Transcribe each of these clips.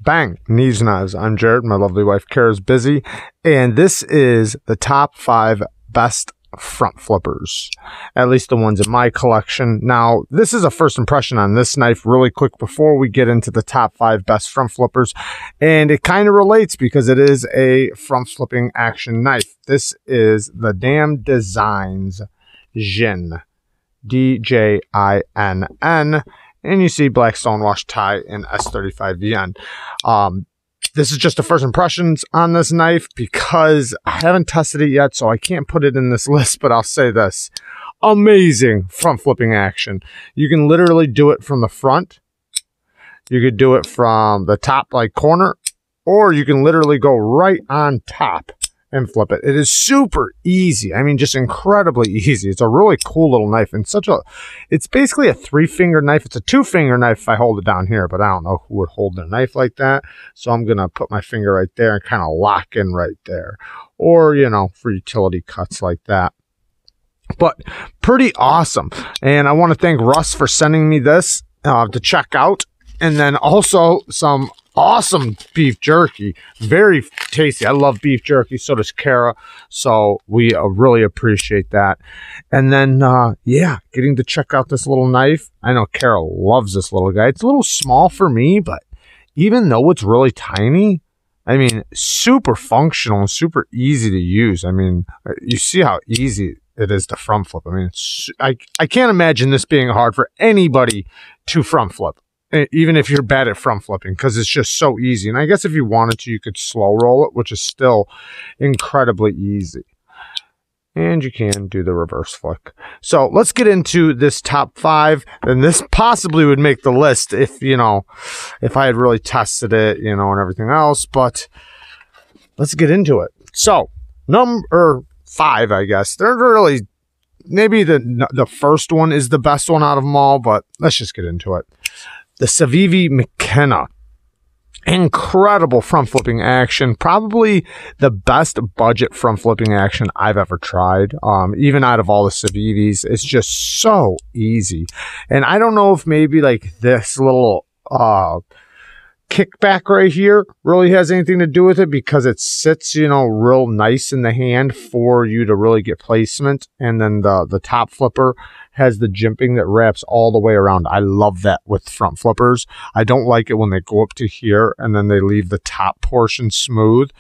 Bang, knees nuz. I'm Jared, my lovely wife Kara's busy, and this is the top 5 best front flippers, at least the ones in my collection. Now, this is a first impression on this knife really quick before we get into the top 5 best front flippers, and it kind of relates because it is a front flipping action knife. This is the Damn Designs Djinn, D-J-I-N-N, and you see black stonewash tie in S35VN. This is just the first impressions on this knife because I haven't tested it yet, so I can't put it in this list, but I'll say this. Amazing front flipping action. You can literally do it from the front. You could do it from the top like corner, or you can literally go right on top and flip it. It is super easy. I mean, just incredibly easy. It's a really cool little knife, and it's basically a 3-finger knife. It's a 2-finger knife if I hold it down here, but I don't know who would hold a knife like that. So I'm going to put my finger right there and kind of lock in right there. Or, you know, for utility cuts like that. But pretty awesome. And I want to thank Russ for sending me this to check out. And then also some awesome beef jerky. Very tasty. I love beef jerky. So does Kara. So we really appreciate that. And then, yeah, getting to check out this little knife. I know Kara loves this little guy. It's a little small for me, but even though it's really tiny, I mean, super functional and super easy to use. I mean, you see how easy it is to front flip. I mean, I can't imagine this being hard for anybody to front flip, even if you're bad at front flipping, because it's just so easy. And I guess if you wanted to, you could slow roll it, which is still incredibly easy. And you can do the reverse flick. So let's get into this top 5. And this possibly would make the list if, you know, if I had really tested it, you know, and everything else. But let's get into it. So number 5, I guess. They're really, maybe the first one is the best one out of them all, but let's just get into it. The Savi Mckenna. Incredible front flipping action. Probably the best budget front flipping action I've ever tried. Even out of all the Civivis, it's just so easy. And I don't know if maybe like this little kickback right here really has anything to do with it, because it sits, you know, real nice in the hand for you to really get placement. And then the top flipper has the jimping that wraps all the way around. I love that with front flippers. I don't like it when they go up to here and then they leave the top portion smooth.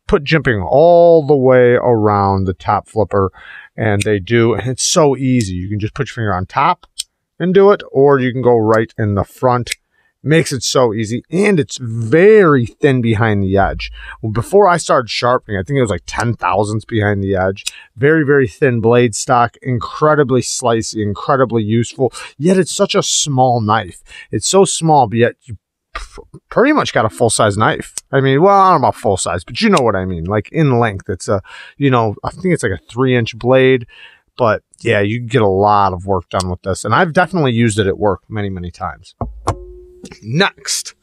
Put jimping all the way around the top flipper, and they do, and it's so easy. You can just put your finger on top and do it, or you can go right in the front. Makes it so easy, and it's very thin behind the edge. Well, before I started sharpening, I think it was like 10 thousandths behind the edge. Very, very thin blade stock, incredibly slicey, incredibly useful, yet it's such a small knife. It's so small, but yet you pretty much got a full-size knife. I mean, well, I don't know about full-size, but you know what I mean. Like in length, it's a, you know, I think it's like a 3-inch blade, but yeah, you get a lot of work done with this, and I've definitely used it at work many, many times. Next,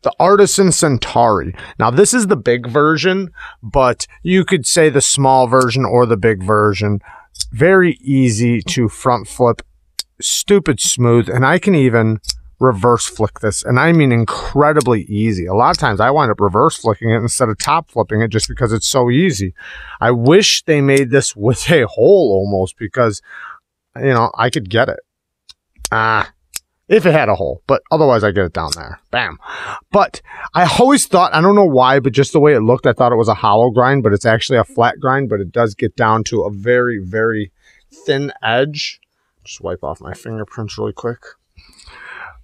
the Artisan Centauri. Now, this is the big version, but you could say the small version or the big version. Very easy to front flip, stupid smooth, and I can even reverse flick this, and I mean incredibly easy. A lot of times I wind up reverse flicking it instead of top flipping it just because it's so easy. I wish they made this with a hole almost, because, you know, I could get it. If it had a hole, but otherwise I get it down there. Bam. But I always thought, I don't know why, but just the way it looked, I thought it was a hollow grind, but it's actually a flat grind, but it does get down to a very, very thin edge. Just wipe off my fingerprints really quick.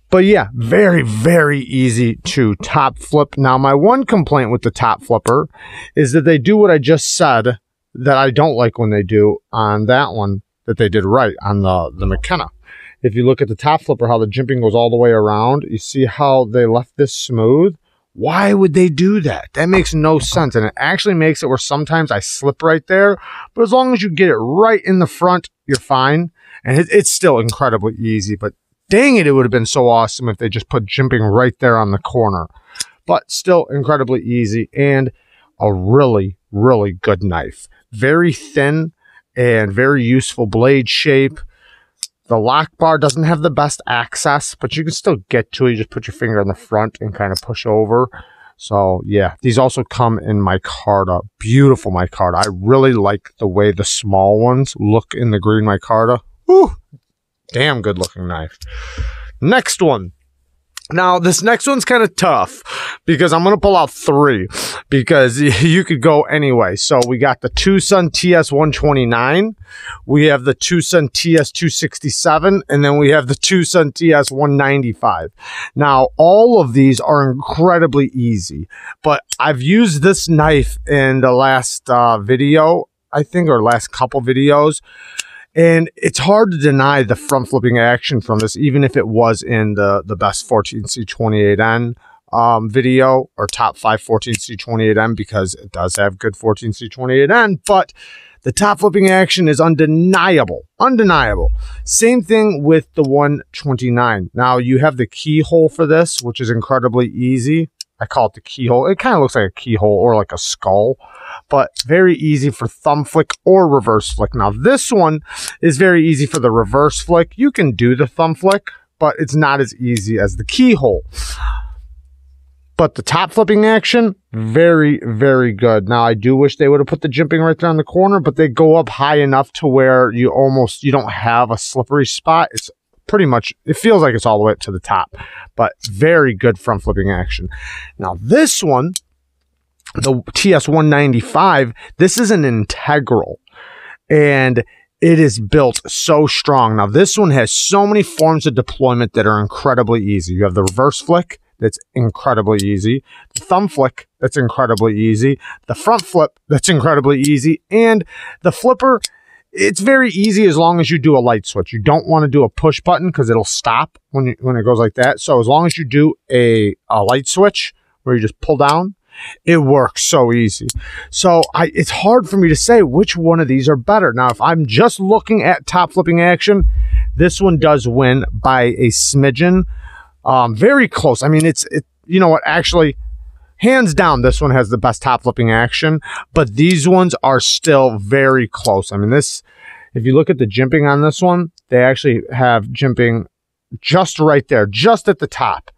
But yeah, very, very easy to top flip. Now, my one complaint with the top flipper is that they do what I just said that I don't like when they do on that one that they did right on the Mckenna. If you look at the top flipper, how the jimping goes all the way around, you see how they left this smooth? Why would they do that? That makes no sense. And it actually makes it where sometimes I slip right there. But as long as you get it right in the front, you're fine. And it's still incredibly easy. But dang it, it would have been so awesome if they just put jimping right there on the corner. But still incredibly easy, and a really, really good knife. Very thin and very useful blade shape. The lock bar doesn't have the best access, but you can still get to it. You just put your finger in the front and kind of push over. So yeah, these also come in micarta. Beautiful micarta. I really like the way the small ones look in the green micarta. Whew, damn good looking knife. Next one. Now, this next one's kind of tough because I'm going to pull out 3 because you could go anyway. So we got the Tucson TS129, we have the Tucson Ts-267, and then we have the Tucson TS195. Now, all of these are incredibly easy, but I've used this knife in the last video, I think, or last couple videos. And it's hard to deny the front flipping action from this, even if it was in the best 14C28N video, or top 5 14C28N, because it does have good 14C28N, but the top flipping action is undeniable. Undeniable. Same thing with the 129. Now, you have the keyhole for this, which is incredibly easy. I call it the keyhole. It kind of looks like a keyhole or like a skull, but very easy for thumb flick or reverse flick. Now, this one is very easy for the reverse flick. You can do the thumb flick, but it's not as easy as the keyhole. But the top flipping action, very, very good. Now, I do wish they would have put the jimping right there on the corner, but they go up high enough to where you don't have a slippery spot. It's pretty much, it feels like it's all the way up to the top, but very good front flipping action. Now, this one, the TS195, this is an integral, and it is built so strong. Now, this one has so many forms of deployment that are incredibly easy. You have the reverse flick, that's incredibly easy. The thumb flick, that's incredibly easy. The front flip, that's incredibly easy. And the flipper, it's very easy as long as you do a light switch. You don't want to do a push button because it'll stop when it goes like that. So as long as you do a light switch where you just pull down, it works so easy. So it's hard for me to say which one of these are better. Now, if I'm just looking at top flipping action, this one does win by a smidgen. Very close. I mean, you know what, actually, hands down, this one has the best top flipping action, but these ones are still very close. I mean, if you look at the jimping on this one, they actually have jimping just right there, just at the top.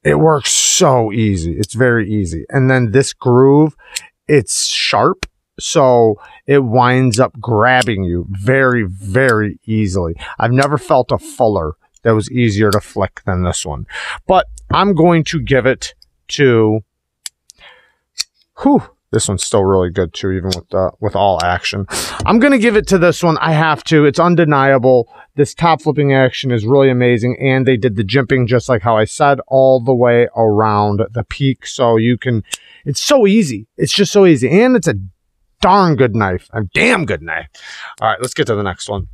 It works so easy. It's very easy. And then this groove, it's sharp, so it winds up grabbing you very, very easily. I've never felt a fuller that was easier to flick than this one. But I'm going to give it to... Whew, this one's still really good too, even with all action. I'm going to give it to this one. I have to. It's undeniable. This top flipping action is really amazing, and they did the jimping just like how I said, all the way around the peak. So you can, it's so easy. It's just so easy, and it's a darn good knife. A damn good knife. All right, let's get to the next one.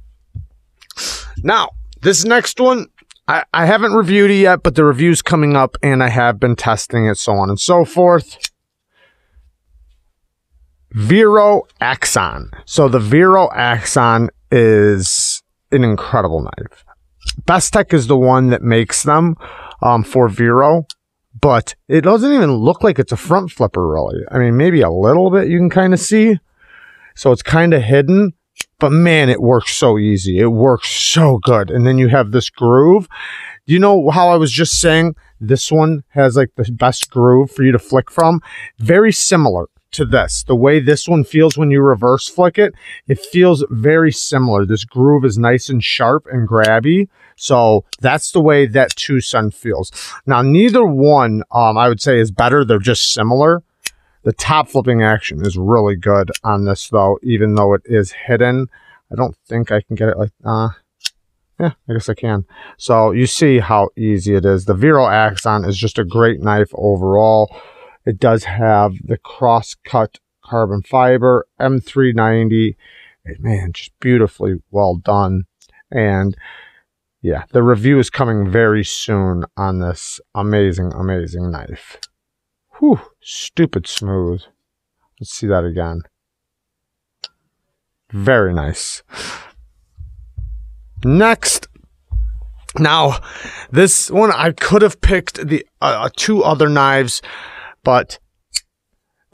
Now, this next one, I haven't reviewed it yet, but the review's coming up, and I have been testing it, so on and so forth. Vero Axon. So the Vero Axon is an incredible knife. Bestech is the one that makes them for Vero, but it doesn't even look like it's a front flipper, really. I mean, maybe a little bit you can kind of see. So it's kind of hidden, but man, it works so easy. It works so good. And then you have this groove. You know how I was just saying this one has like the best groove for you to flick from? Very similar to this. The way this one feels when you reverse flick it, it feels very similar. This groove is nice and sharp and grabby. So that's the way that Tucson feels. Now, neither one, I would say, is better. They're just similar. The top flipping action is really good on this, though, even though it is hidden. I don't think I can get it like, yeah, I guess I can. So you see how easy it is. The Vero Axon is just a great knife overall. It does have the cross-cut carbon fiber, M390. Man, just beautifully well done. And yeah, the review is coming very soon on this amazing, amazing knife. Whew, stupid smooth. Let's see that again. Very nice. Next. Now, this one, I could have picked the 2 other knives, but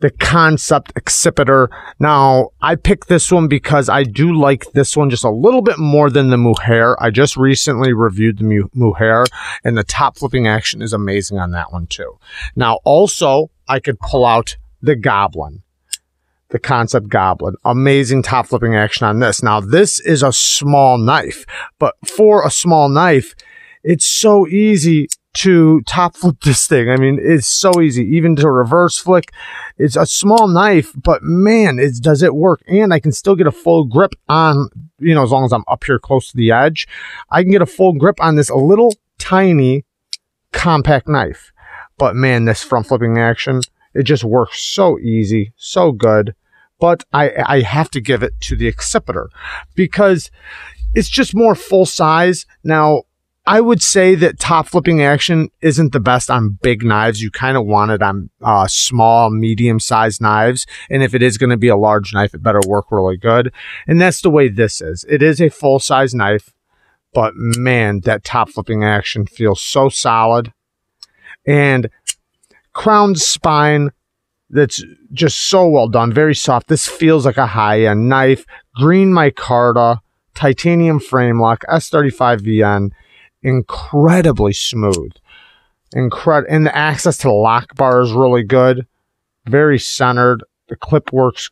the KANSEPT Accipiter. Now, I picked this one because I do like this one just a little bit more than the Mohair. I just recently reviewed the Mohair, and the top flipping action is amazing on that one too. Now, also, I could pull out the Goblin, the KANSEPT Goblin. Amazing top flipping action on this. Now, this is a small knife, but for a small knife, it's so easy to top flip this thing. I mean, it's so easy, even to reverse flick. It's a small knife, but man, does it work. And I can still get a full grip on, you know, as long as I'm up here close to the edge, I can get a full grip on this little tiny compact knife. But man, this front flipping action, it just works so easy, so good. But I have to give it to the Accipiter because it's just more full size. Now, I would say that top flipping action isn't the best on big knives. You kind of want it on small, medium-sized knives. And if it is going to be a large knife, it better work really good. And that's the way this is. It is a full-size knife, but man, that top flipping action feels so solid. And crown spine, that's just so well done. Very soft. This feels like a high-end knife. Green micarta, titanium frame lock, S35VN. Incredibly smooth. And the access to the lock bar is really good. Very centered. The clip works.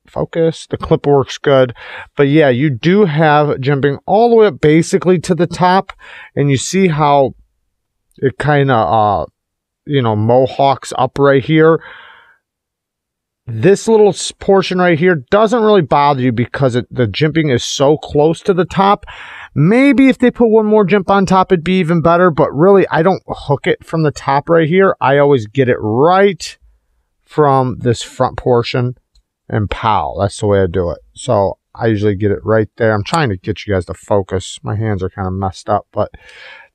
Focus. The clip works good. But yeah, you do have jimping all the way up basically to the top. And you see how it kind of, you know, mohawks up right here. This little portion right here doesn't really bother you because the jimping is so close to the top. Maybe if they put one more jimp on top, it'd be even better. But really, I don't hook it from the top right here. I always get it right from this front portion and pow. That's the way I do it. So I usually get it right there. I'm trying to get you guys to focus. My hands are kind of messed up, but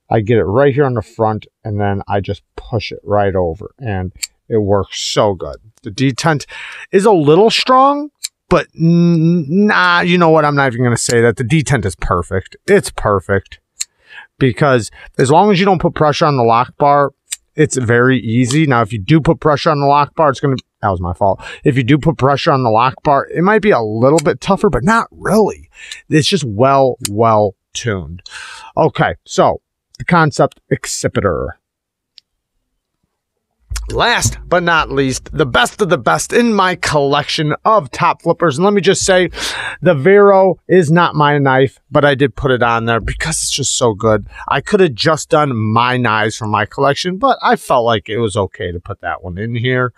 I get it right here on the front, and then I just push it right over, and it works so good. The detent is a little strong, but nah, you know what? I'm not even going to say that. The detent is perfect. It's perfect because as long as you don't put pressure on the lock bar, it's very easy. Now, if you do put pressure on the lock bar, it's going to, that was my fault. If you do put pressure on the lock bar, it might be a little bit tougher, but not really. It's just well tuned. Okay, so the KANSEPT Accipiter. Last but not least, the best of the best in my collection of top flippers. And let me just say, the Vero is not my knife, but I did put it on there because it's just so good. I could have just done my knives from my collection, but I felt like it was okay to put that one in here.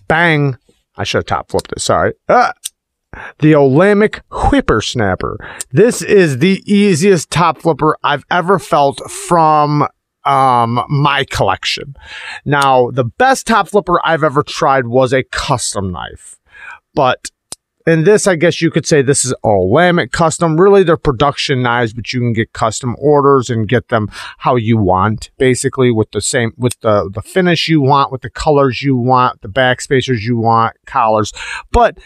Bang. I should have top flipped it, sorry. The Olamic Whippersnapper. This is the easiest top flipper I've ever felt from my collection. Now, the best top flipper I've ever tried was a custom knife, but in this, I guess you could say this is Olamic custom. Really, they're production knives, but you can get custom orders and get them how you want, basically with the same, with the finish you want, with the colors you want, the back spacers you want, collars, but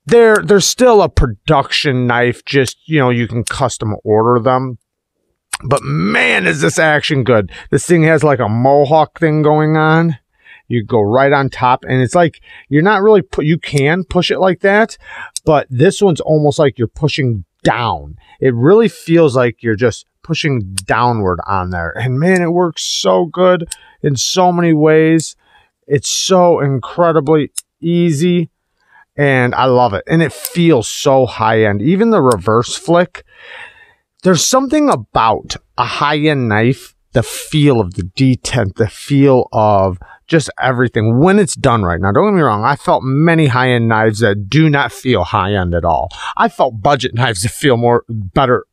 they're still a production knife. Just, you know, you can custom order them. But man, is this action good. This thing has like a mohawk thing going on. You go right on top, and it's like you're not really, you can push it like that, but this one's almost like you're pushing down. It really feels like you're just pushing downward on there. And man, it works so good in so many ways. It's so incredibly easy, and I love it. And it feels so high-end. Even the reverse flick, there's something about a high-end knife, the feel of the detent, the feel of just everything when it's done right. Now, don't get me wrong. I felt many high-end knives that do not feel high-end at all. I felt budget knives that feel better.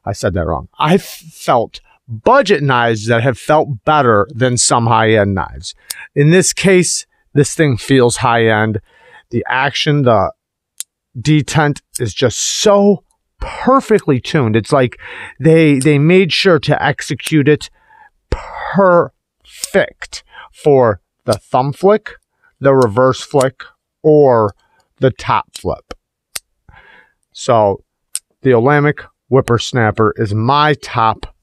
I said that wrong. I felt budget knives that have felt better than some high-end knives. In this case, this thing feels high-end. The action, the detent is just so perfectly tuned. It's like they made sure to execute it perfect for the thumb flick, the reverse flick, or the top flip. So the Olamic Whippersnapper is my top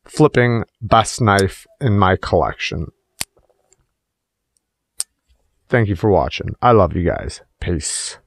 flipping best knife in my collection. Thank you for watching. I love you guys. Peace.